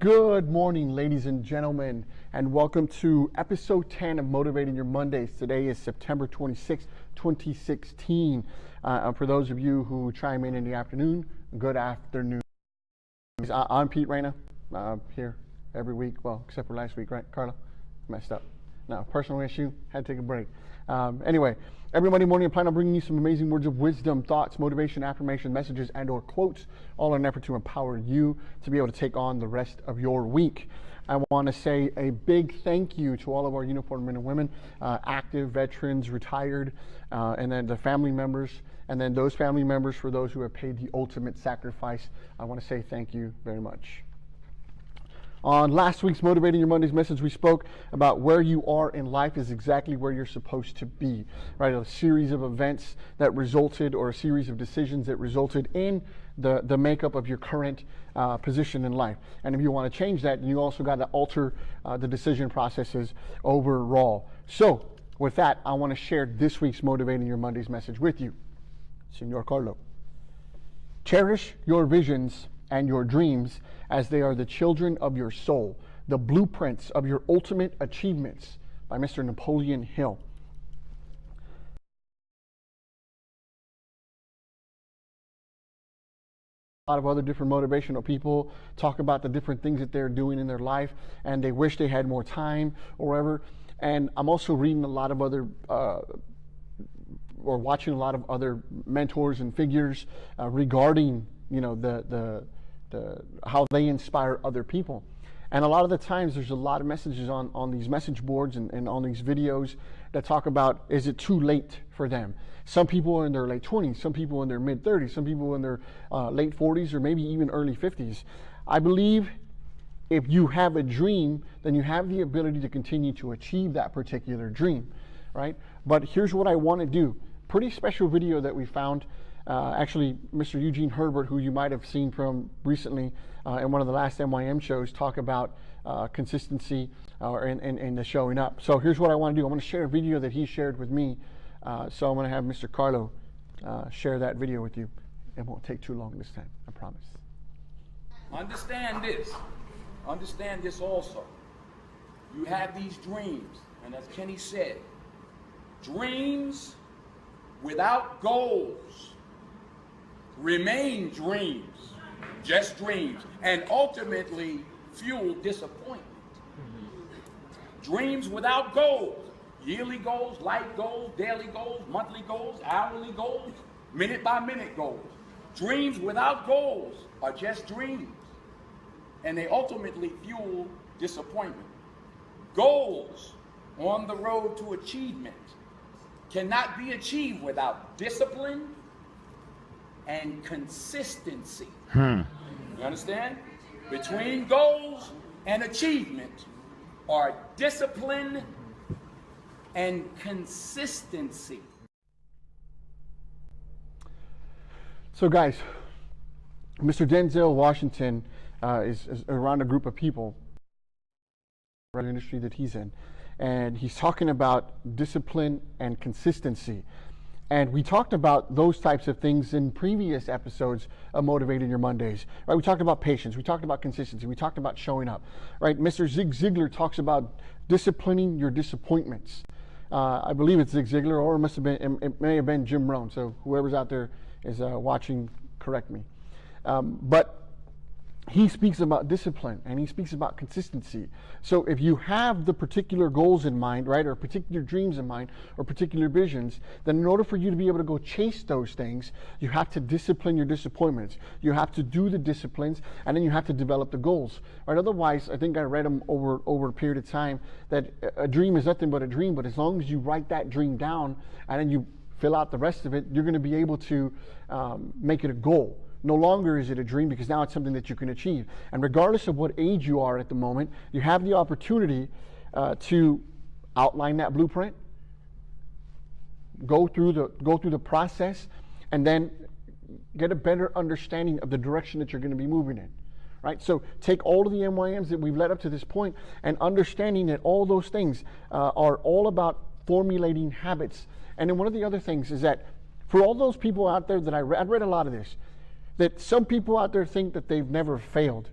Good morning, ladies and gentlemen, and welcome to episode 10 of Motivating Your Mondays. Today is September 26, 2016. For those of you who chime in the afternoon, good afternoon. I'm Pete Reyna, here every week, well, except for last week, right, Carla? Messed up. No, personal issue, had to take a break. Anyway, every Monday morning I plan on bringing you some amazing words of wisdom, thoughts, motivation, affirmation, messages, and or quotes, all in an effort to empower you to be able to take on the rest of your week. I want to say a big thank you to all of our uniformed men and women, active, veterans, retired, and then the family members, and then those family members for those who have paid the ultimate sacrifice. I want to say thank you very much. On last week's Motivating Your Mondays message, we spoke about where you are in life is exactly where you're supposed to be, right? A series of events that resulted, or a series of decisions that resulted in the makeup of your current position in life. And if you want to change that, you also got to alter the decision processes overall. So with that, I want to share this week's Motivating Your Mondays message with you. Señor Carlo. Cherish your visions and your dreams as they are the children of your soul, the blueprints of your ultimate achievements, by Mr. Napoleon Hill. A lot of other different motivational people talk about the different things that they're doing in their life and they wish they had more time or whatever. And I'm also reading a lot of other or watching a lot of other mentors and figures regarding, you know, how they inspire other people. And a lot of the times there's a lot of messages on these message boards and on these videos that talk about, is it too late for them? Some people are in their late 20s, some people in their mid 30s, some people in their late 40s, or maybe even early 50s. I believe if you have a dream, then you have the ability to continue to achieve that particular dream, right? But here's what I want to do. Pretty special video that we found. Actually, Mr. Eugene Herbert, who you might have seen from recently in one of the last MYM shows, talk about consistency and the showing up. So here's what I want to do. I'm going to share a video that he shared with me. So I'm going to have Mr. Carlo share that video with you. It won't take too long this time, I promise. Understand this. Understand this also. You have these dreams, and as Kenny said, dreams without goals remain dreams, just dreams, and ultimately fuel disappointment. Dreams without goals, yearly goals, life goals, daily goals, monthly goals, hourly goals, minute by minute goals. Dreams without goals are just dreams, and they ultimately fuel disappointment. Goals on the road to achievement cannot be achieved without discipline and consistency. You understand? Between goals and achievement are discipline and consistency. So guys, Mr. Denzel Washington is around a group of people in the industry that he's in. And he's talking about discipline and consistency. And we talked about those types of things in previous episodes of Motivating Your Mondays, right? We talked about patience, we talked about consistency, we talked about showing up, right? Mr. Zig Ziglar talks about disciplining your disappointments. I believe it's Zig Ziglar, or it may have been Jim Rohn. So whoever's out there is watching, correct me. But he speaks about discipline and he speaks about consistency. So if you have the particular goals in mind, right, or particular dreams in mind, or particular visions, then in order for you to be able to go chase those things, you have to discipline your disappointments. You have to do the disciplines, and then you have to develop the goals, right? Otherwise, I think I read them over a period of time that a dream is nothing but a dream, but as long as you write that dream down and then you fill out the rest of it, you're going to be able to make it a goal. No longer is it a dream, because now it's something that you can achieve. And regardless of what age you are at the moment, you have the opportunity to outline that blueprint, go through the process, and then get a better understanding of the direction that you're going to be moving in. Right? So take all of the MYMs that we've led up to this point and understanding that all those things are all about formulating habits. And then one of the other things is that for all those people out there that I've read a lot of this, that some people out there think that they've never failed.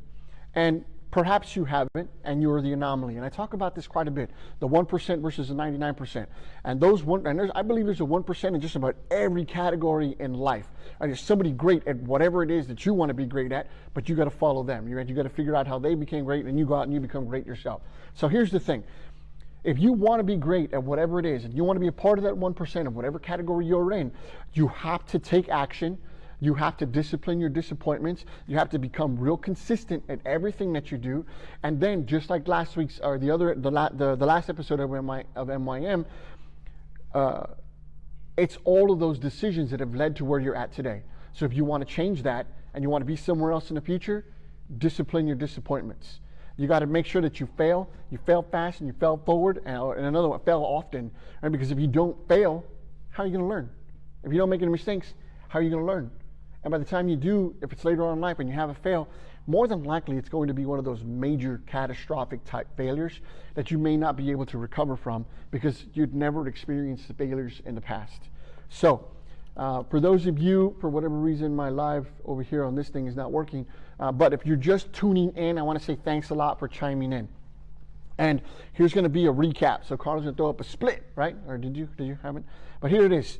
And perhaps you haven't, and you're the anomaly. And I talk about this quite a bit, the 1% versus the 99%. And I believe there's a 1% in just about every category in life. Right? There's somebody great at whatever it is that you want to be great at, but you got to follow them. You got to figure out how they became great, and you go out and you become great yourself. So here's the thing. If you want to be great at whatever it is, and you want to be a part of that 1% of whatever category you're in, you have to take action. You have to discipline your disappointments. You have to become real consistent at everything that you do. And then, just like last week's or the last episode of MYM, it's all of those decisions that have led to where you're at today. So if you want to change that and you want to be somewhere else in the future, discipline your disappointments. You got to make sure that you fail fast, and you fail forward, and another one, fail often. Right? Because if you don't fail, how are you going to learn? If you don't make any mistakes, how are you going to learn? And by the time you do, if it's later on in life and you have a fail, more than likely it's going to be one of those major catastrophic type failures that you may not be able to recover from because you'd never experienced the failures in the past. So for those of you, for whatever reason, my live over here on this thing is not working, but if you're just tuning in, I want to say thanks a lot for chiming in. And here's going to be a recap. So Carlos going to throw up a split, right? Or did you haven't? But here it is.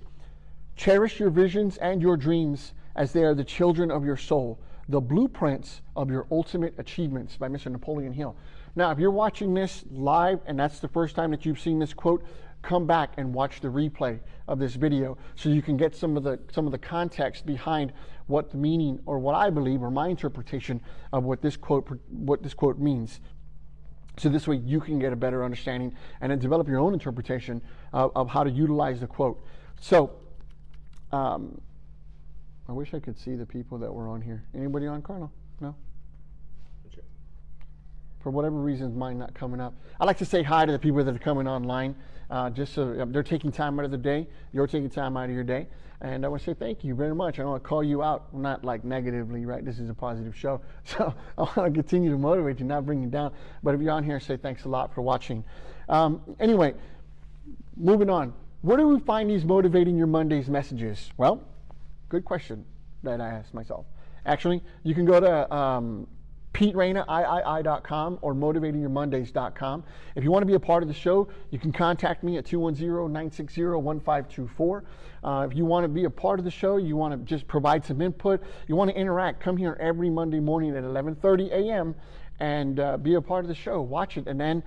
Cherish your visions and your dreams as they are the children of your soul, the blueprints of your ultimate achievements, by Mr. Napoleon Hill. Now, if you're watching this live and that's the first time that you've seen this quote, come back and watch the replay of this video so you can get some of the context behind what the meaning, or what I believe, or my interpretation of what this quote means. So this way you can get a better understanding and then develop your own interpretation of how to utilize the quote. So I wish I could see the people that were on here. Anybody on, Carlo? No? Sure. For whatever reason, mine not coming up. I like to say hi to the people that are coming online, just so they're taking time out of their day. You're taking time out of your day. And I want to say thank you very much. I don't want to call you out, not like negatively, right? This is a positive show. So I want to continue to motivate you, not bring you down. But if you're on here, say thanks a lot for watching. Anyway, moving on. Where do we find these Motivating Your Mondays messages? Well, good question that I asked myself. Actually, you can go to PeteReina.com or motivatingyourmondays.com. If you want to be a part of the show, you can contact me at 210-960-1524. If you want to be a part of the show, you want to just provide some input, you want to interact, come here every Monday morning at 11:30 a.m. and be a part of the show. Watch it. And then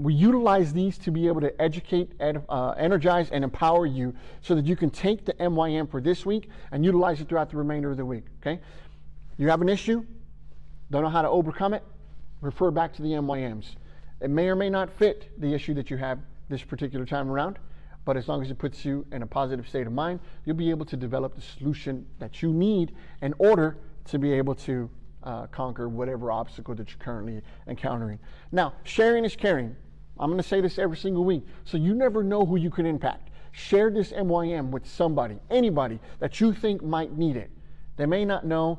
we utilize these to be able to educate, energize, and empower you so that you can take the MYM for this week and utilize it throughout the remainder of the week. Okay? You have an issue, don't know how to overcome it, refer back to the MYMs. It may or may not fit the issue that you have this particular time around, but as long as it puts you in a positive state of mind, you'll be able to develop the solution that you need in order to be able to conquer whatever obstacle that you're currently encountering. Now, sharing is caring. I'm going to say this every single week, so you never know who you can impact. Share this MYM with somebody, anybody that you think might need it. They may not know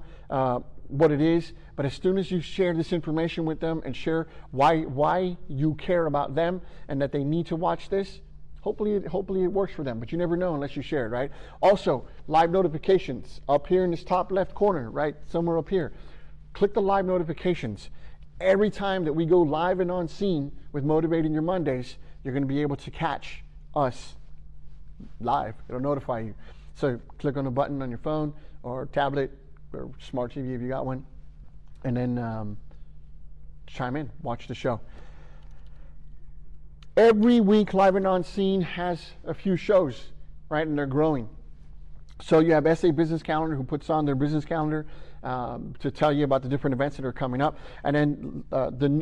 what it is, but as soon as you share this information with them and share why you care about them and that they need to watch this, hopefully it works for them, but you never know unless you share it, right? Also, live notifications up here in this top left corner, right, somewhere up here. Click the live notifications. Every time that we go live and on scene with Motivating Your Mondays, you're going to be able to catch us live. It'll notify you. So click on the button on your phone or tablet or smart TV if you got one, and then chime in, watch the show. Every week, Live and On Scene has a few shows, right, and they're growing. So you have SA Business Calendar, who puts on their business calendar to tell you about the different events that are coming up. And then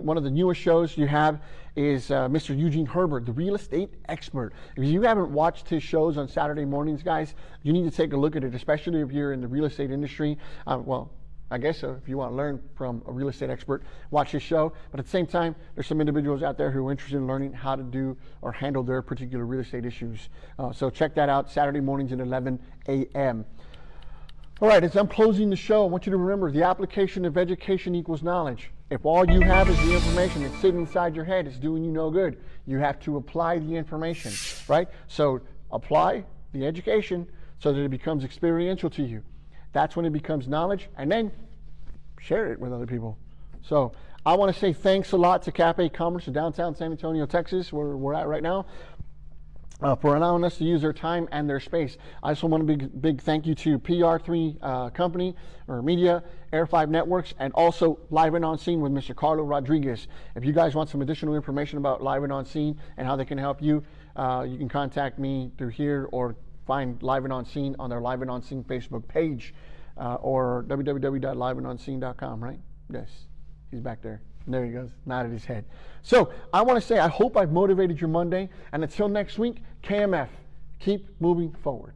one of the newest shows you have is Mr. Eugene Herbert, the real estate expert. If you haven't watched his shows on Saturday mornings, guys, you need to take a look at it, especially if you're in the real estate industry. Well, I guess so. If you want to learn from a real estate expert, watch his show. But at the same time, there's some individuals out there who are interested in learning how to do or handle their particular real estate issues. So check that out, Saturday mornings at 11 a.m. All right, as I'm closing the show, I want you to remember the application of education equals knowledge. If all you have is the information that's sitting inside your head, it's doing you no good. You have to apply the information, right? So apply the education so that it becomes experiential to you. That's when it becomes knowledge, and then share it with other people. So I want to say thanks a lot to Cafe Commerce in downtown San Antonio, Texas, where we're at right now, for allowing us to use their time and their space. I also want a big thank you to PR3 Company or Media, Air 5 Networks, and also Live and On Scene with Mr. Carlo Rodriguez. If you guys want some additional information about Live and On Scene and how they can help you, you can contact me through here or find Live and On Scene on their Live and On Scene Facebook page, or www.liveandonscene.com, right? Yes, he's back there. There he goes, nodded his head. So I want to say, I hope I've motivated your Monday. And until next week, KMF, keep moving forward.